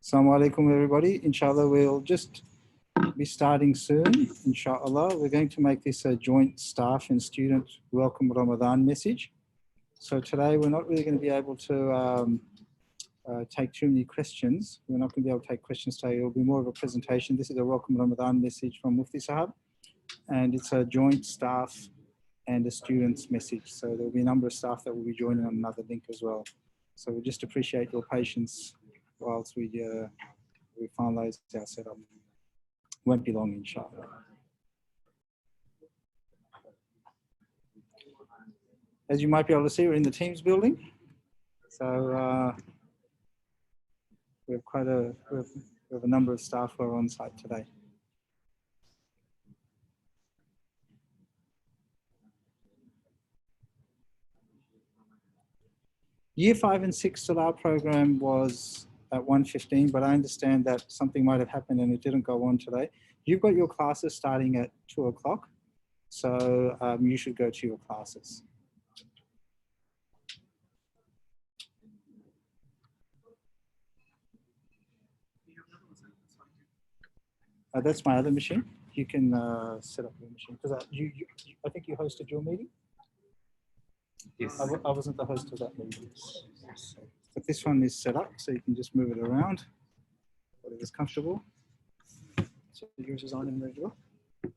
Assalamu alaikum everybody. Inshallah, we'll just be starting soon. Inshallah, we're going to make this a joint staff and student welcome Ramadan message. So today we're not really going to be able to take too many questions. We're not going to be able to take questions today. It'll be more of a presentation. This is a welcome Ramadan message from Mufti Sahab, and it's a joint staff and a student's message. So there'll be a number of staff that will be joining on another link as well. So we just appreciate your patience whilst we finalize our setup. Won't be long, inshallah. As you might be able to see, we're in the Teams building. So we have a number of staff who are on site today. Year 5 and 6 Salaat program was at 1:15, but I understand that something might have happened and it didn't go on today. You've got your classes starting at 2 o'clock, so you should go to your classes. That's my other machine. You can set up your machine, because I think you hosted your meeting? Yes. I wasn't the host of that meeting. But this one is set up, so you can just move it around, whatever's comfortable. So yours is on and ready to go?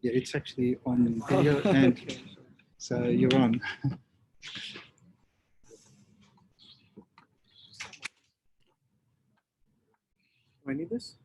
Yeah, it's actually on video, and so you're on. Do I need this?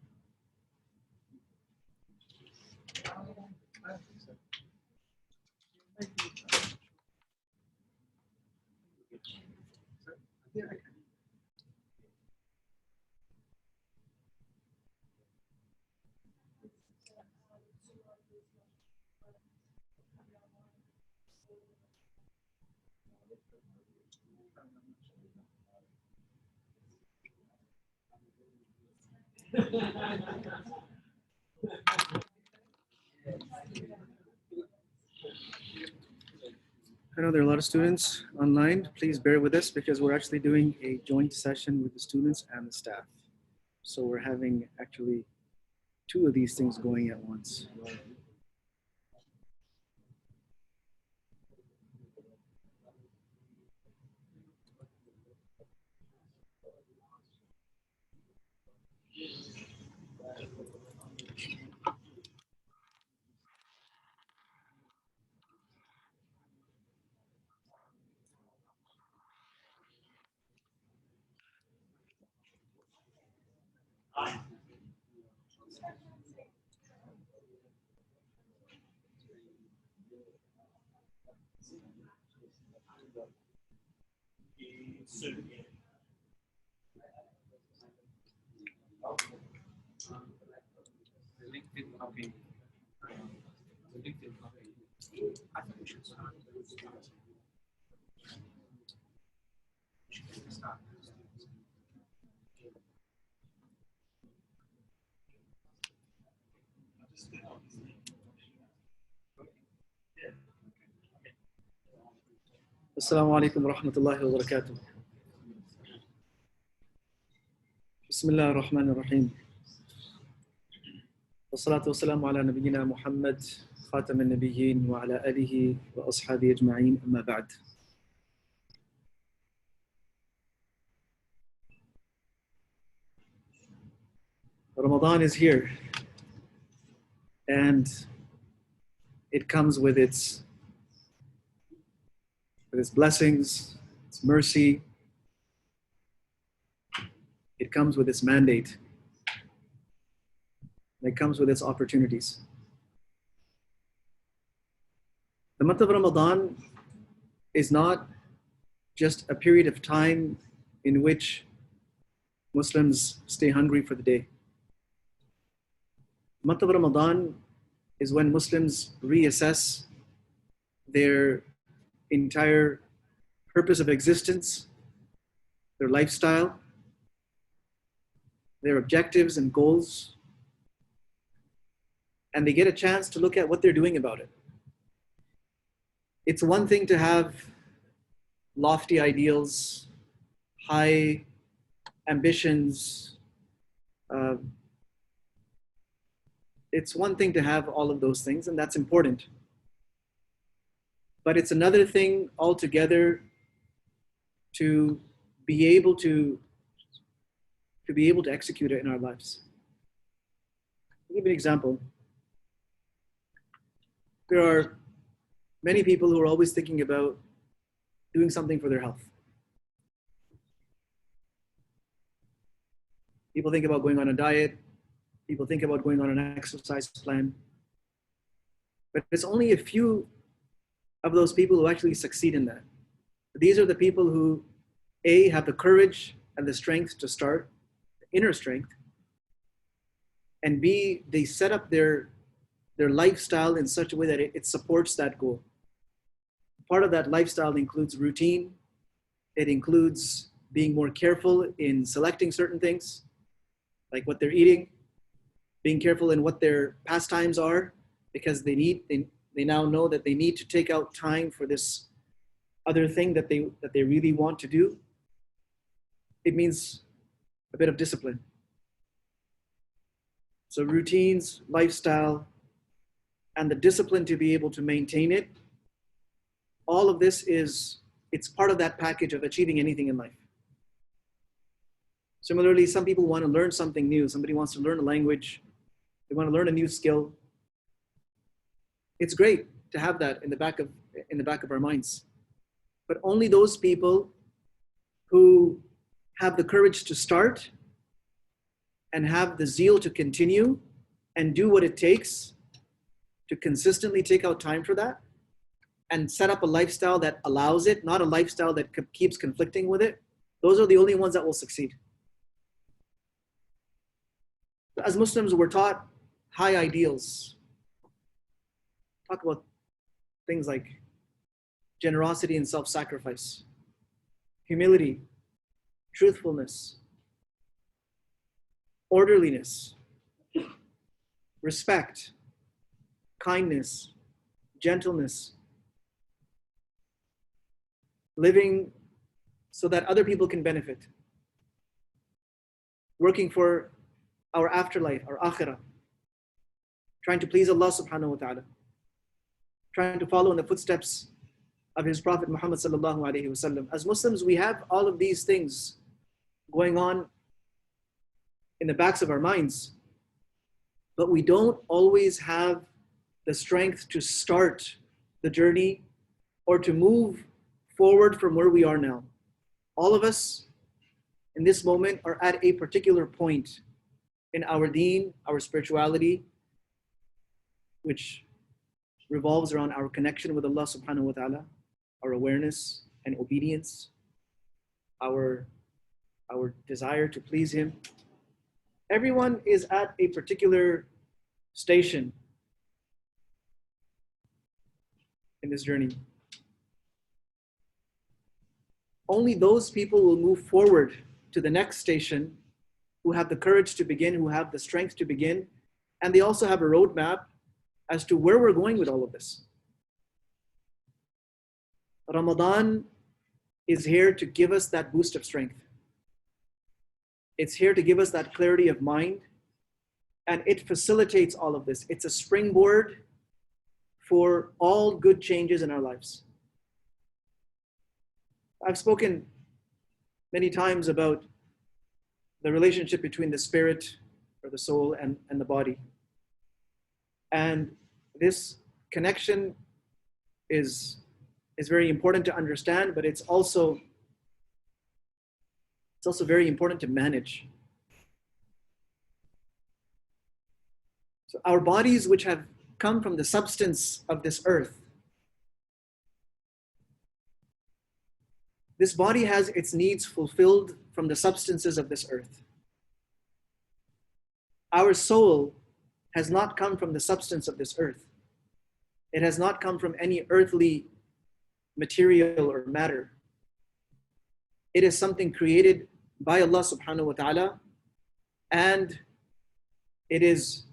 I know there are a lot of students online. Please bear with us because we're actually doing a joint session with the students and the staff. So we're having actually 2 of these things going at once. Assalamu alaikum wa rahmatullahi wa barakatuh. Bismillah ar-Rahman ar-Rahim. Wassalatu wassalamu ala nabiyyina Muhammad, khatam al-nabiyyin wa ala alihi wa ashabi ajma'in, amma ba'd. Ramadan is here, and it comes with its blessings, its mercy. It comes with its mandate. It comes with its opportunities. The month of Ramadan is not just a period of time in which Muslims stay hungry for the day. The month of Ramadan is when Muslims reassess their entire purpose of existence, their lifestyle, their objectives and goals, and they get a chance to look at what they're doing about it. It's one thing to have lofty ideals, high ambitions, Uh, it's one thing to have all of those things, and that's important. But it's another thing altogether to be able to execute it in our lives. I'll give you an example. There are many people who are always thinking about doing something for their health. People think about going on a diet. People think about going on an exercise plan. But it's only a few of those people who actually succeed in that. These are the people who, A, have the courage and the strength to start, the inner strength, and B, they set up their lifestyle in such a way that it supports that goal. Part of that lifestyle includes routine. It includes being more careful in selecting certain things, like what they're eating, being careful in what their pastimes are, because they now know that they need to take out time for this other thing that they really want to do. It means a bit of discipline. So routines, lifestyle, and the discipline to be able to maintain it, all of this it's part of that package of achieving anything in life. Similarly, some people want to learn something new. Somebody wants to learn a language. They want to learn a new skill. It's great to have that in the back of our minds. But only those people who have the courage to start and have the zeal to continue and do what it takes to consistently take out time for that and set up a lifestyle that allows it, not a lifestyle that keeps conflicting with it, those are the only ones that will succeed. As Muslims, we're taught high ideals. Talk about things like generosity and self-sacrifice, humility, truthfulness, orderliness, respect, kindness, gentleness, living so that other people can benefit, working for our afterlife, our akhirah, trying to please Allah subhanahu wa ta'ala, trying to follow in the footsteps of his Prophet Muhammad sallallahu alaihi wasallam. As Muslims, we have all of these things going on in the backs of our minds, but we don't always have the strength to start the journey or to move forward from where we are now. All of us in this moment are at a particular point in our deen, our spirituality, which revolves around our connection with Allah subhanahu wa ta'ala, our awareness and obedience, our desire to please Him. Everyone is at a particular station in this journey. Only those people will move forward to the next station who have the courage to begin, who have the strength to begin, and they also have a roadmap as to where we're going with all of this. Ramadan is here to give us that boost of strength. It's here to give us that clarity of mind, and it facilitates all of this. It's a springboard for all good changes in our lives. I've spoken many times about the relationship between the spirit or the soul and the body. And this connection is very important to understand, but it's also very important to manage. So our bodies, which have come from the substance of this earth, this body has its needs fulfilled from the substances of this earth. Our soul has not come from the substance of this earth. It has not come from any earthly material or matter. It is something created by Allah subhanahu wa ta'ala, and it is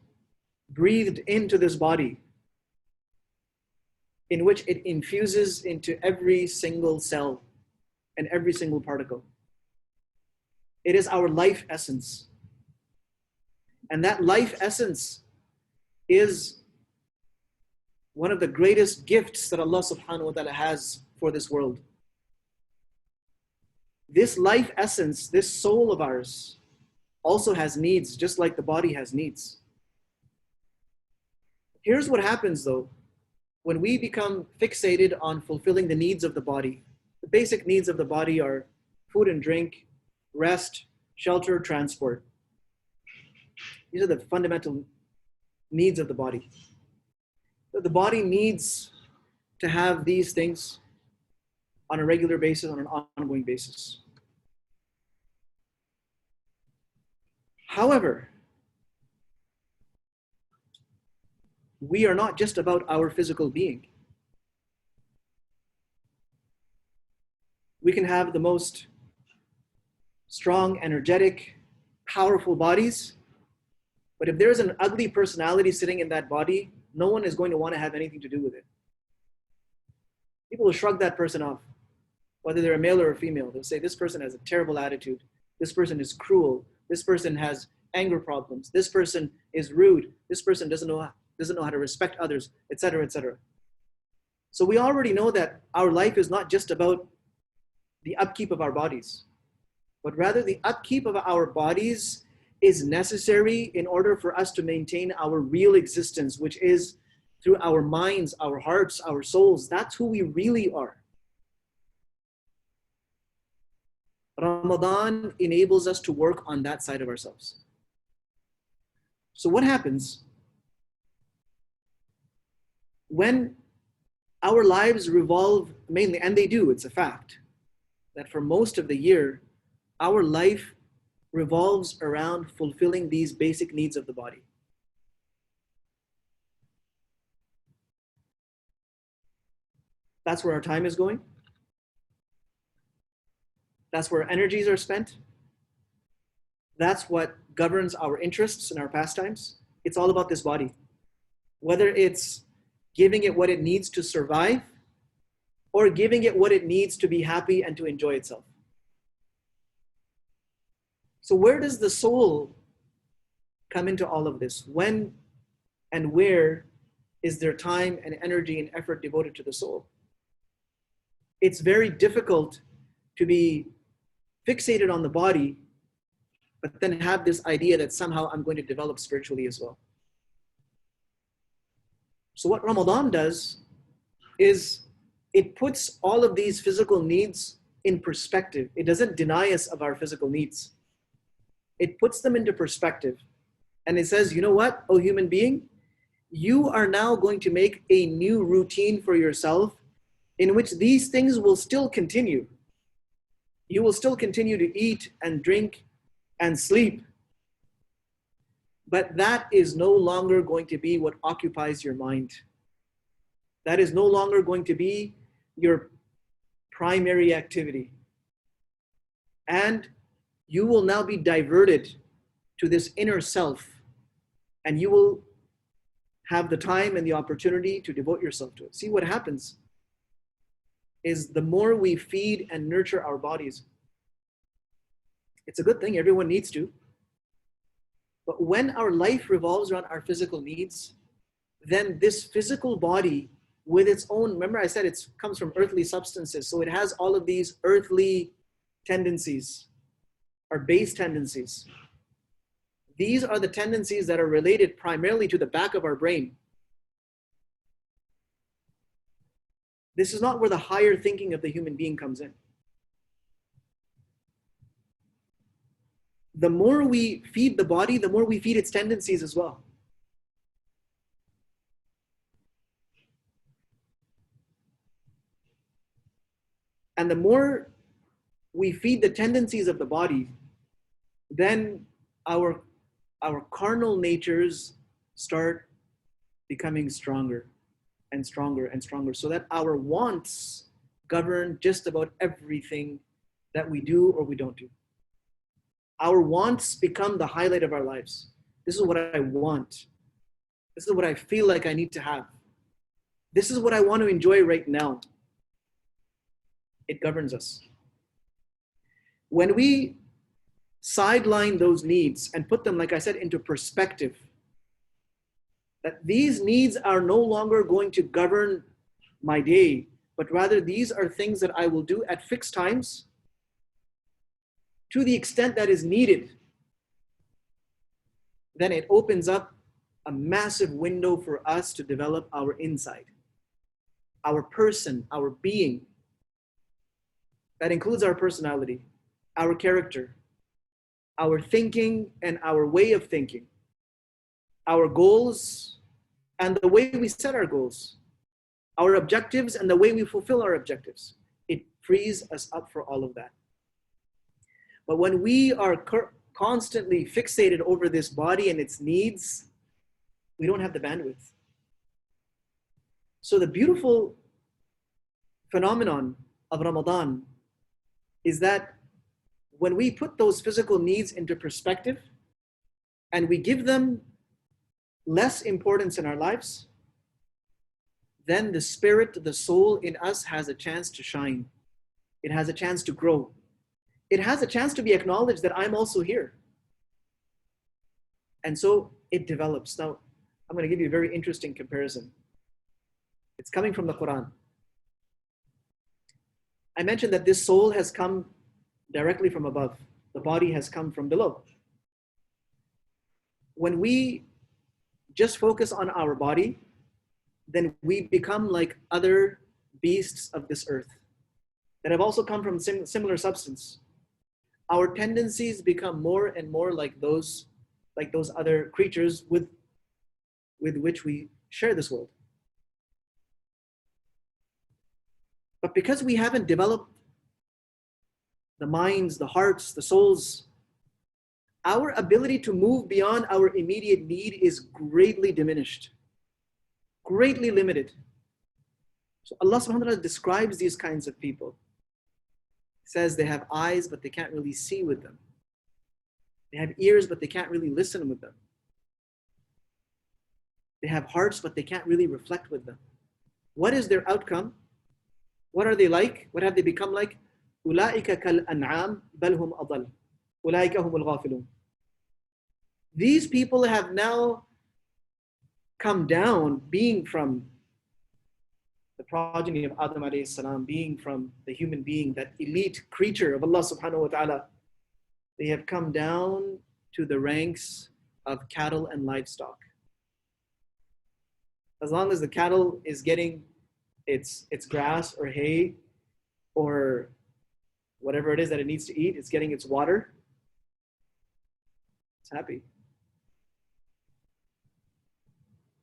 breathed into this body, in which it infuses into every single cell and every single particle. It is our life essence. And that life essence is one of the greatest gifts that Allah subhanahu wa ta'ala has for this world. This life essence, this soul of ours, also has needs, just like the body has needs. Here's what happens though, when we become fixated on fulfilling the needs of the body. The basic needs of the body are food and drink, rest, shelter, transport. These are the fundamental needs of the body. The body needs to have these things on a regular basis, on an ongoing basis. However, we are not just about our physical being. We can have the most strong, energetic, powerful bodies, but if there's an ugly personality sitting in that body, no one is going to want to have anything to do with it. People will shrug that person off, whether they're a male or a female. They'll say, this person has a terrible attitude. This person is cruel. This person has anger problems. This person is rude. This person doesn't know how to respect others, etc., etc. So we already know that our life is not just about the upkeep of our bodies, but rather the upkeep of our bodies is necessary in order for us to maintain our real existence, which is through our minds, our hearts, our souls. That's who we really are. Ramadan enables us to work on that side of ourselves. So what happens when our lives revolve mainly, and they do, it's a fact, that for most of the year, our life revolves around fulfilling these basic needs of the body. That's where our time is going. That's where our energies are spent. That's what governs our interests and our pastimes. It's all about this body. Whether it's giving it what it needs to survive or giving it what it needs to be happy and to enjoy itself. So where does the soul come into all of this? When and where is there time and energy and effort devoted to the soul? It's very difficult to be fixated on the body, but then have this idea that somehow I'm going to develop spiritually as well. So what Ramadan does is it puts all of these physical needs in perspective. It doesn't deny us of our physical needs. It puts them into perspective. And it says, you know what, oh human being, you are now going to make a new routine for yourself in which these things will still continue. You will still continue to eat and drink and sleep. But that is no longer going to be what occupies your mind. That is no longer going to be your primary activity. And you will now be diverted to this inner self, and you will have the time and the opportunity to devote yourself to it. See, what happens is the more we feed and nurture our bodies, it's a good thing, everyone needs to. But when our life revolves around our physical needs, then this physical body with its own, remember I said it comes from earthly substances, so it has all of these earthly tendencies, or base tendencies. These are the tendencies that are related primarily to the back of our brain. This is not where the higher thinking of the human being comes in. The more we feed the body, the more we feed its tendencies as well. And the more we feed the tendencies of the body, then our carnal natures start becoming stronger and stronger and stronger, so that our wants govern just about everything that we do or we don't do. Our wants become the highlight of our lives. This is what I want. This is what I feel like I need to have. This is what I want to enjoy right now. It governs us. When we sideline those needs and put them, like I said, into perspective. That these needs are no longer going to govern my day, but rather these are things that I will do at fixed times to the extent that is needed. Then it opens up a massive window for us to develop our inside, our person, our being. That includes our personality, our character, our thinking and our way of thinking, our goals and the way we set our goals, our objectives and the way we fulfill our objectives. It frees us up for all of that. But when we are constantly fixated over this body and its needs, we don't have the bandwidth. So the beautiful phenomenon of Ramadan is that when we put those physical needs into perspective and we give them less importance in our lives, then the spirit, the soul in us has a chance to shine. It has a chance to grow. It has a chance to be acknowledged that I'm also here. And so it develops. Now, I'm going to give you a very interesting comparison. It's coming from the Quran. I mentioned that this soul has come directly from above. The body has come from below. When we just focus on our body, then we become like other beasts of this earth that have also come from similar substance. Our tendencies become more and more like those other creatures with which we share this world. But because we haven't developed the minds, the hearts, the souls, our ability to move beyond our immediate need is greatly diminished, greatly limited. So Allah subhanahu wa ta'ala describes these kinds of people. He says they have eyes, but they can't really see with them. They have ears, but they can't really listen with them. They have hearts, but they can't really reflect with them. What is their outcome? What are they like? What have they become like? أُولَٰئِكَ كَالْأَنْعَامِ بَلْ هُمْ أَضَلُّ أُولَٰئِكَ هُمُ الْغَافِلُونَ. These people have now come down, being from the progeny of Adam alayhi salam, being from the human being, that elite creature of Allah subhanahu wa ta'ala. They have come down to the ranks of cattle and livestock. As long as the cattle is getting its grass or hay or whatever it is that it needs to eat, it's getting its water, it's happy.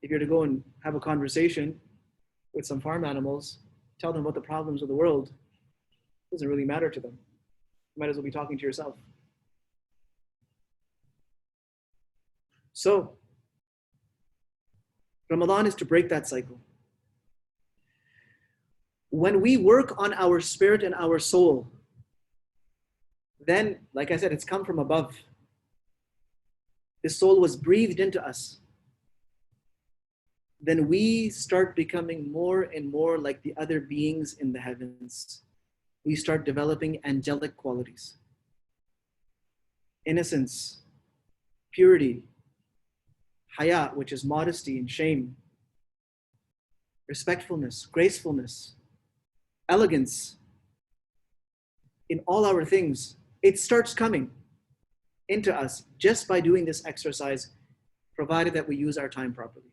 If you're to go and have a conversation with some farm animals, tell them about the problems of the world, it doesn't really matter to them. You might as well be talking to yourself. So, Ramadan is to break that cycle. When we work on our spirit and our soul, then, like I said, it's come from above. This soul was breathed into us. Then we start becoming more and more like the other beings in the heavens. We start developing angelic qualities. Innocence, purity, haya, which is modesty and shame, respectfulness, gracefulness, elegance. In all our things, it starts coming into us just by doing this exercise, provided that we use our time properly.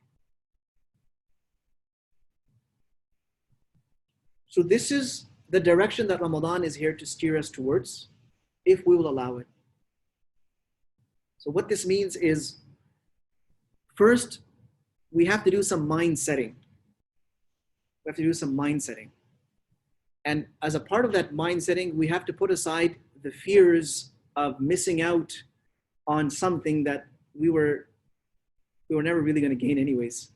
So this is the direction that Ramadan is here to steer us towards, if we will allow it. So what this means is, first, we have to do some mind setting. We have to do some mind setting. And as a part of that mind setting, we have to put aside the fears of missing out on something that we were never really going to gain anyways.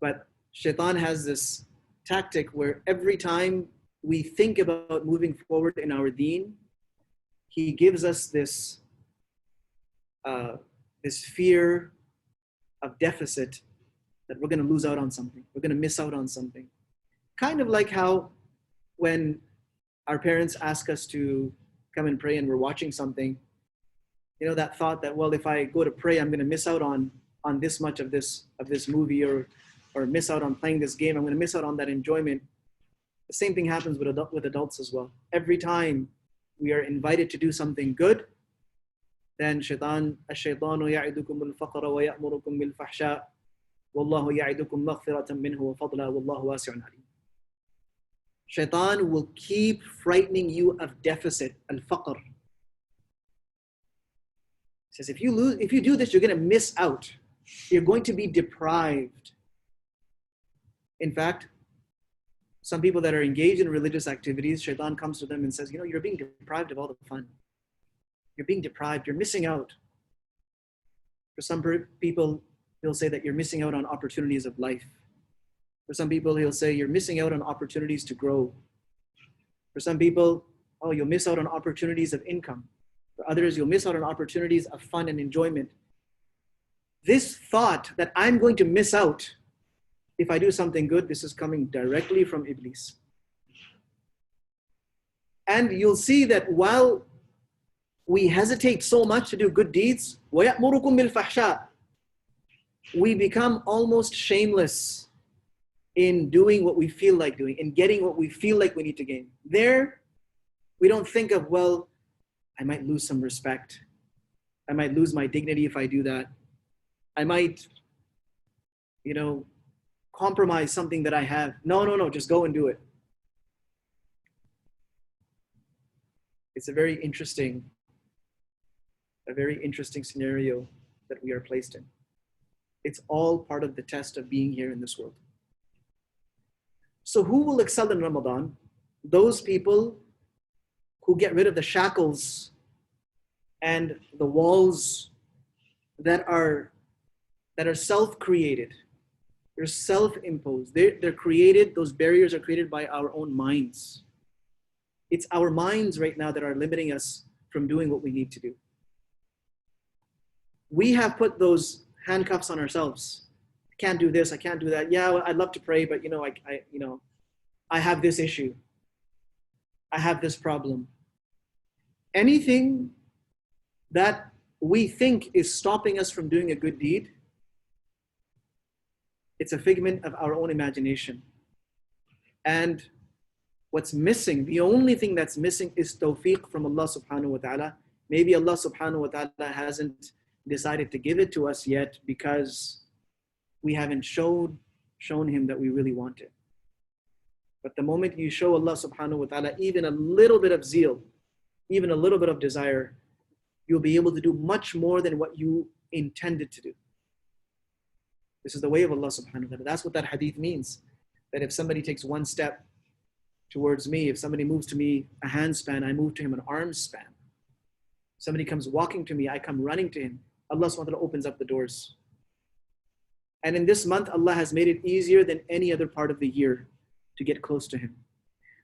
But Shaitan has this tactic where every time we think about moving forward in our deen, he gives us this fear of deficit, that we're going to lose out on something. We're going to miss out on something. Kind of like how when our parents ask us to come and pray and we're watching something, you know, that thought that, well, if I go to pray, I'm going to miss out on this much of this movie, or miss out on playing this game. I'm going to miss out on that enjoyment. The same thing happens with adults as well. Every time we are invited to do something good, then الشيطان يعدكم الفقر ويأمركم بالفحشاء والله يعدكم مغفرة منه وفضلا والله واسع عليم. Shaitan will keep frightening you of deficit, al-faqr. He says, if you do this, you're going to miss out. You're going to be deprived. In fact, some people that are engaged in religious activities, Shaitan comes to them and says, you know, you're being deprived of all the fun. You're being deprived. You're missing out. For some people, he'll say that you're missing out on opportunities of life. For some people, he'll say you're missing out on opportunities to grow. For some people, oh, you'll miss out on opportunities of income. For others, you'll miss out on opportunities of fun and enjoyment. This thought that I'm going to miss out if I do something good, this is coming directly from Iblis. And you'll see that while we hesitate so much to do good deeds, وَيَأْمُرُكُمْ بِالْفَحْشَاءِ, we become almost shameless in doing what we feel like doing, in getting what we feel like we need to gain. There, we don't think of, well, I might lose some respect. I might lose my dignity if I do that. I might, you know, compromise something that I have. No, just go and do it. It's a very interesting scenario that we are placed in. It's all part of the test of being here in this world. So who will excel in Ramadan? Those people who get rid of the shackles and the walls that are self-created. They're self-imposed. They're created, those barriers are created by our own minds. It's our minds right now that are limiting us from doing what we need to do. We have put those handcuffs on ourselves. I can't do this, I can't do that. Yeah, well, I'd love to pray, but I have this issue. I have this problem. Anything that we think is stopping us from doing a good deed, it's a figment of our own imagination. And what's missing, the only thing that's missing is tawfiq from Allah subhanahu wa ta'ala. Maybe Allah subhanahu wa ta'ala hasn't decided to give it to us yet because we haven't shown him that we really want it. But the moment you show Allah subhanahu wa ta'ala even a little bit of zeal, even a little bit of desire, you'll be able to do much more than what you intended to do. This is the way of Allah subhanahu wa ta'ala. That's what that hadith means. That if somebody takes one step towards me, if somebody moves to me a hand span, I move to him an arm span. Somebody comes walking to me, I come running to him. Allah subhanahu wa ta'ala opens up the doors. And in this month, Allah has made it easier than any other part of the year to get close to him.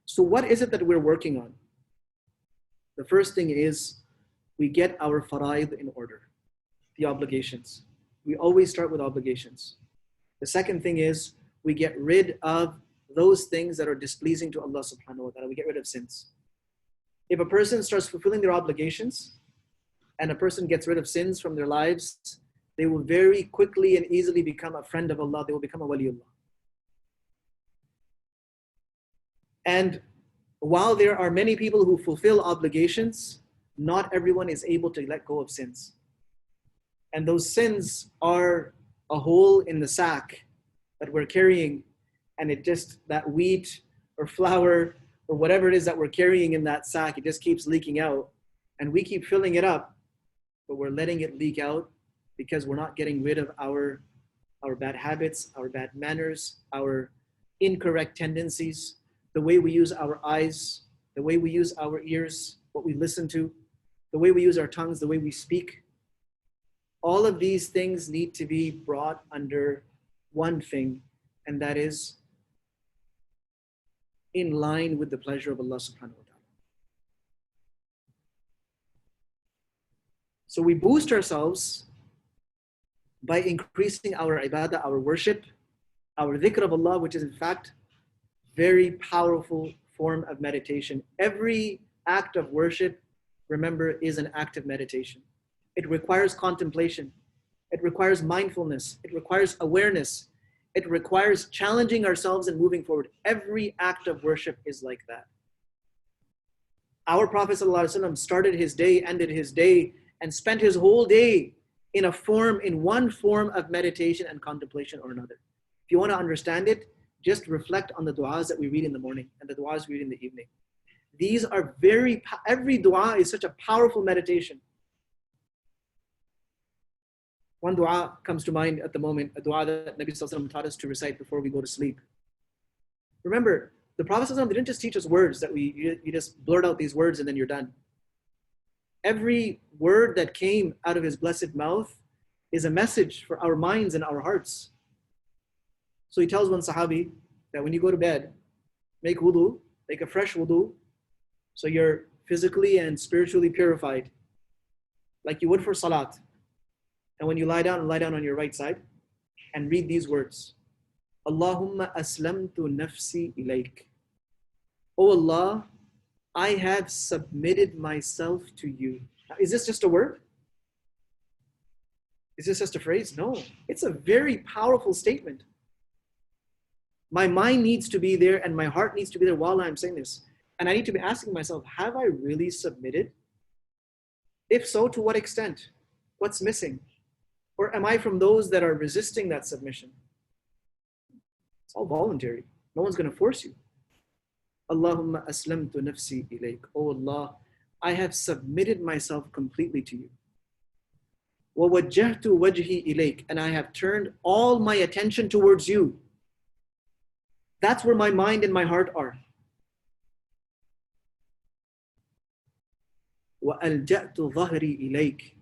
So what is it that we're working on? The first thing is we get our faraid in order, the obligations. We always start with obligations. The second thing is we get rid of those things that are displeasing to Allah subhanahu wa ta'ala. We get rid of sins. If a person starts fulfilling their obligations and a person gets rid of sins from their lives, they will very quickly and easily become a friend of Allah. They will become a waliullah. And while there are many people who fulfill obligations, not everyone is able to let go of sins. And those sins are a hole in the sack that we're carrying, and that wheat or flour or whatever it is that we're carrying in that sack, it just keeps leaking out. And we keep filling it up, but we're letting it leak out because we're not getting rid of our bad habits, our bad manners, our incorrect tendencies, the way we use our eyes, the way we use our ears, what we listen to, the way we use our tongues, the way we speak. All of these things need to be brought under one thing, and that is in line with the pleasure of Allah subhanahu wa ta'ala. So we boost ourselves by increasing our ibadah, our worship, our dhikr of Allah, which is in fact very powerful form of meditation. Every act of worship remember, is an active meditation. It requires contemplation. It requires mindfulness. It requires awareness. It requires challenging ourselves and moving forward. Every act of worship is like that. Our Prophet ﷺ started his day, ended his day, and spent his whole day in one form of meditation and contemplation or another. If you want to understand it, just reflect on the du'as that we read in the morning and the du'as we read in the evening. These are every dua is such a powerful meditation. One dua comes to mind at the moment, a dua that Nabi Sallallahu Alaihi Wasallam taught us to recite before we go to sleep. Remember, the Prophet Sallallahu Alaihi Wasallam didn't just teach us words that you just blurt out these words and then you're done. Every word that came out of his blessed mouth is a message for our minds and our hearts. So he tells one Sahabi that when you go to bed, make wudu, make a fresh wudu, so you're physically and spiritually purified, like you would for salat. And when you lie down on your right side and read these words. Allahumma aslamtu nafsi ilayk. Oh Allah, I have submitted myself to you. Now, is this just a word? Is this just a phrase? No, it's a very powerful statement. My mind needs to be there and my heart needs to be there while I'm saying this. And I need to be asking myself, have I really submitted? If so, to what extent? What's missing? Or am I from those that are resisting that submission? It's all voluntary. No one's going to force you. Allahumma aslamtu nafsi ilayk. Oh Allah, I have submitted myself completely to you. Wa wajjahtu wajhi ilayk. And I have turned all my attention towards you. That's where my mind and my heart are. Wa alja'tu dhahri ilayk.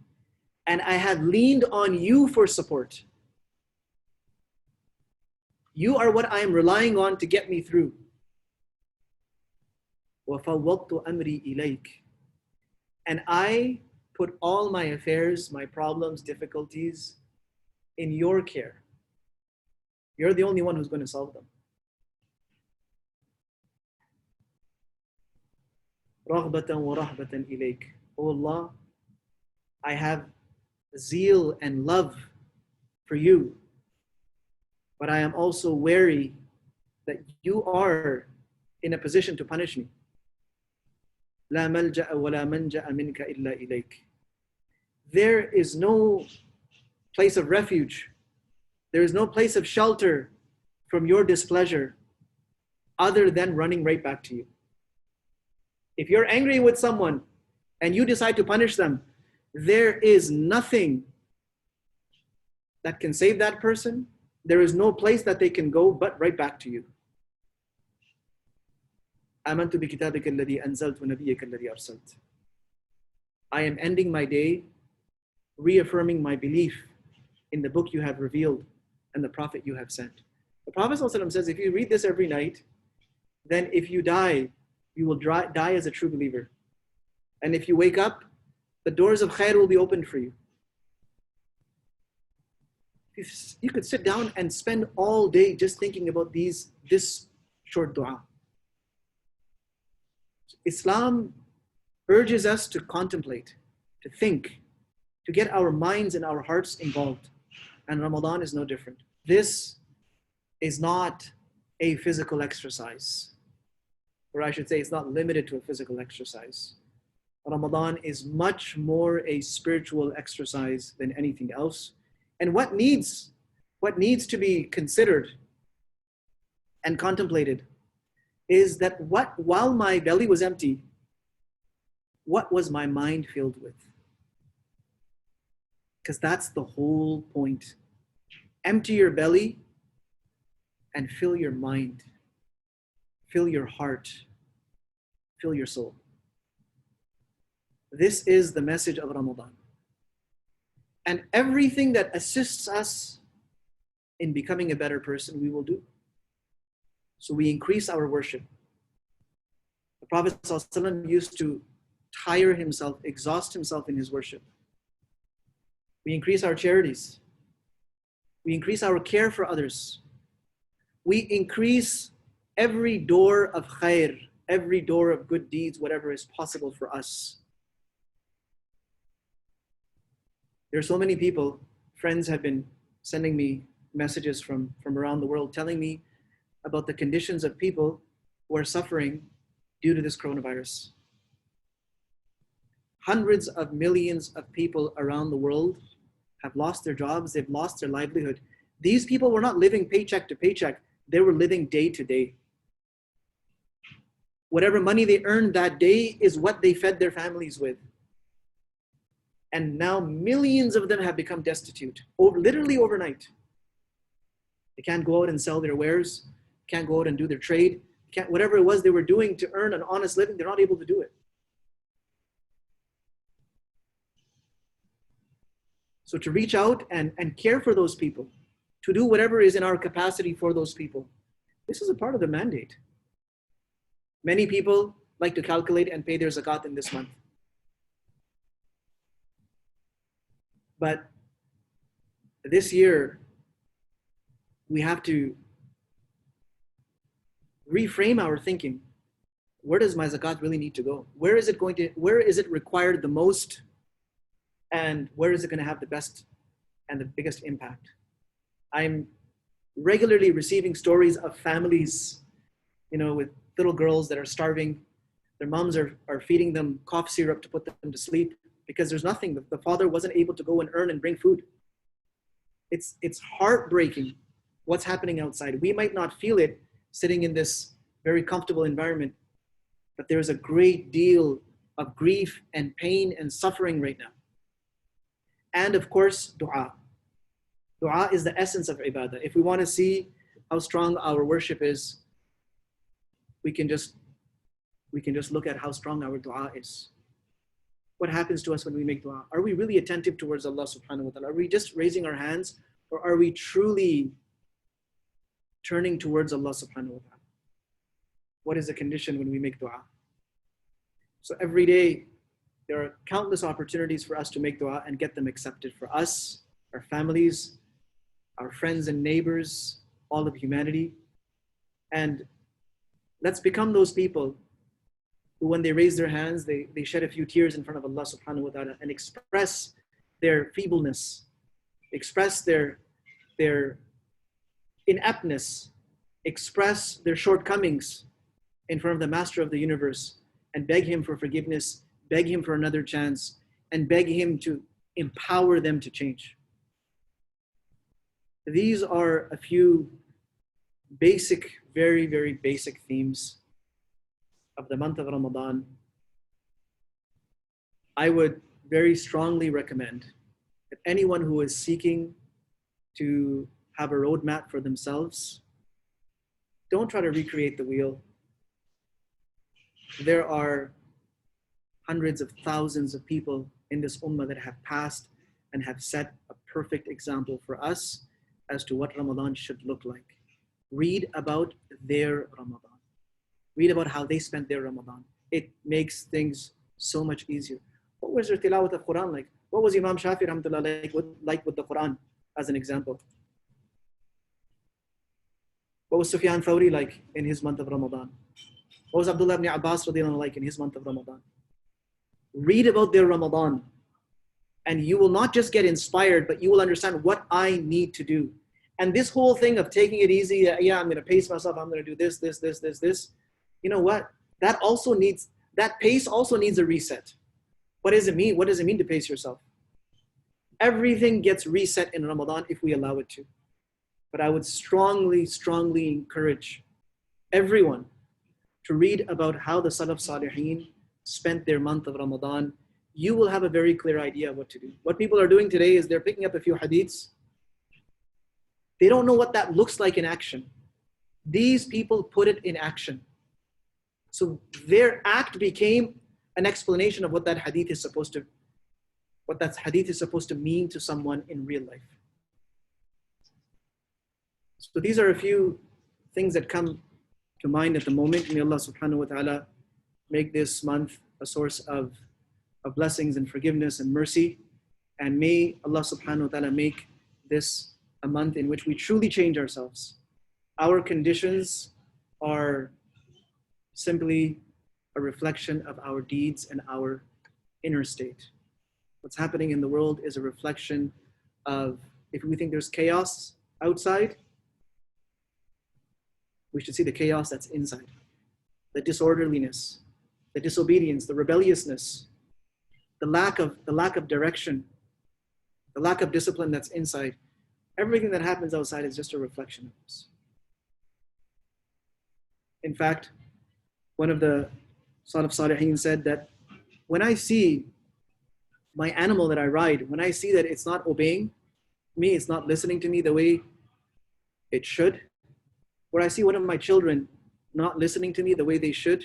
And I have leaned on you for support. You are what I am relying on to get me through. وَفَوَّضْتُ أَمْرِي إِلَيْكَ. And I put all my affairs, my problems, difficulties in your care. You're the only one who's going to solve them. رَغْبَةً وَرَهْبَةً إِلَيْكَ. Oh Allah, I have zeal and love for you, but I am also wary that you are in a position to punish me. لا ملجأ ولا منجأ منك إلا إليك. There is no place of refuge. There is no place of shelter from your displeasure other than running right back to you. If you're angry with someone and you decide to punish them, there is nothing that can save that person. There is no place that they can go but right back to you. آمنت بكتابك الذي أنزلت ونبيك الذي أرسلت. I am ending my day reaffirming my belief in the book you have revealed and the prophet you have sent. The Prophet ﷺ says, if you read this every night, then if you die, you will die as a true believer. And if you wake up, the doors of khair will be opened for you. You could sit down and spend all day just thinking about this short dua. Islam urges us to contemplate, to think, to get our minds and our hearts involved. And Ramadan is no different. This is not a physical exercise. Or I should say, it's not limited to a physical exercise. Ramadan is much more a spiritual exercise than anything else. And what needs to be considered and contemplated is that while my belly was empty, what was my mind filled with? Because that's the whole point. Empty your belly and fill your mind, fill your heart, fill your soul. This is the message of Ramadan. And everything that assists us in becoming a better person, we will do. So we increase our worship. The Prophet ﷺ used to tire himself, exhaust himself in his worship. We increase our charities. We increase our care for others. We increase every door of khair, every door of good deeds, whatever is possible for us. There are so many people, friends have been sending me messages from around the world telling me about the conditions of people who are suffering due to this coronavirus. Hundreds of millions of people around the world have lost their jobs, they've lost their livelihood. These people were not living paycheck to paycheck, they were living day to day. Whatever money they earned that day is what they fed their families with. And now millions of them have become destitute, literally overnight. They can't go out and sell their wares, can't go out and do their trade, whatever it was they were doing to earn an honest living, they're not able to do it. So to reach out and care for those people, to do whatever is in our capacity for those people, this is a part of the mandate. Many people like to calculate and pay their zakat in this month. But this year, we have to reframe our thinking. Where does my zakat really need to go? Where is it required the most? And where is it going to have the best and the biggest impact? I'm regularly receiving stories of families, with little girls that are starving. Their moms are feeding them cough syrup to put them to sleep because there's nothing. The father wasn't able to go and earn and bring food. It's heartbreaking what's happening outside. We might not feel it sitting in this very comfortable environment, but there's a great deal of grief and pain and suffering right now. And of course, dua. Dua is the essence of ibadah. If we want to see how strong our worship is, we can just look at how strong our dua is. What happens to us when we make dua? Are we really attentive towards Allah subhanahu wa ta'ala? Are we just raising our hands, or are we truly turning towards Allah subhanahu wa ta'ala? What is the condition when we make dua? So every day, there are countless opportunities for us to make dua and get them accepted for us, our families, our friends and neighbors, all of humanity. And let's become those people who, when they raise their hands, they shed a few tears in front of Allah subhanahu wa ta'ala and express their feebleness, express their ineptness, express their shortcomings in front of the Master of the universe and beg Him for forgiveness, beg Him for another chance, and beg Him to empower them to change. These are a few basic, very, very basic themes of the month of Ramadan. I would very strongly recommend that anyone who is seeking to have a roadmap for themselves, don't try to recreate the wheel. There are hundreds of thousands of people in this ummah that have passed and have set a perfect example for us as to what Ramadan should look like. Read about their Ramadan. Read about how they spent their Ramadan. It makes things so much easier. What was their tilawat of Quran like? What was Imam Shafi rahmatullah like with the Quran, as an example? What was Sufyan Thawri like in his month of Ramadan? What was Abdullah ibn Abbas radiallahu anhu like in his month of Ramadan? Read about their Ramadan, and you will not just get inspired, but you will understand what I need to do. And this whole thing of taking it easy, I'm going to pace myself, I'm going to do this. You know what? That pace also needs a reset. What does it mean? What does it mean to pace yourself? Everything gets reset in Ramadan if we allow it to. But I would strongly, strongly encourage everyone to read about how the Salaf Salihin spent their month of Ramadan. You will have a very clear idea of what to do. What people are doing today is they're picking up a few hadiths. They don't know what that looks like in action. These people put it in action. So their act became an explanation of what that hadith is supposed to mean to someone in real life. So these are a few things that come to mind at the moment. May Allah subhanahu wa ta'ala make this month a source of blessings and forgiveness and mercy. And may Allah subhanahu wa ta'ala make this a month in which we truly change ourselves. Our conditions are simply a reflection of our deeds and our inner state. What's happening in the world is a reflection of, if we think there's chaos outside, we should see the chaos that's inside. The disorderliness, the disobedience, the rebelliousness, the lack of direction, the lack of discipline that's inside. Everything that happens outside is just a reflection of this. In fact, one of the Salaf Salihin said that when I see my animal that I ride, when I see that it's not obeying me, it's not listening to me the way it should, when I see one of my children not listening to me the way they should,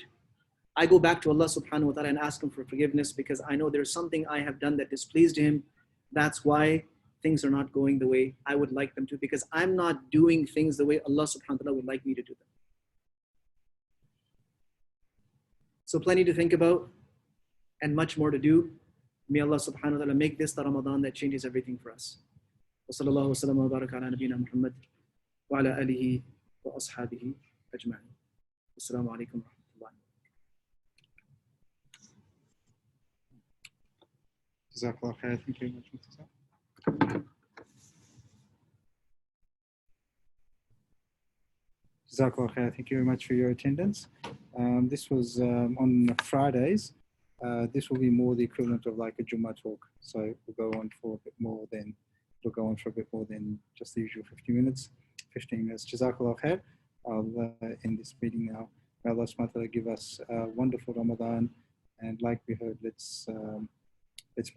I go back to Allah subhanahu wa ta'ala and ask Him for forgiveness, because I know there's something I have done that displeased Him. That's why things are not going the way I would like them to, because I'm not doing things the way Allah subhanahu wa ta'ala would like me to do them. So plenty to think about and much more to do. May Allah subhanahu wa ta'ala make this the Ramadan that changes everything for us. Wa sallallahu wa sallam wa baraka ala nabiyyina Muhammad wa ala alihi wa ashabihi ajma'in. Assalamu alaikum wa rahmatullahi. Jazakallah khair. Thank you very much, Mufti. Jazakallah khair. Thank you very much for your attendance. This was on Fridays. This will be more the equivalent of like a Jummah talk. So we'll go on for a bit more than just the usual 15 minutes. Jazakallah khair. I'll end this meeting now. May Allah subhanahu wa ta'ala give us a wonderful Ramadan, and like we heard, let's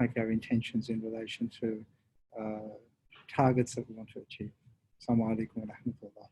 make our intentions in relation to targets that we want to achieve. Assalamu alaikum wa rahmatullah.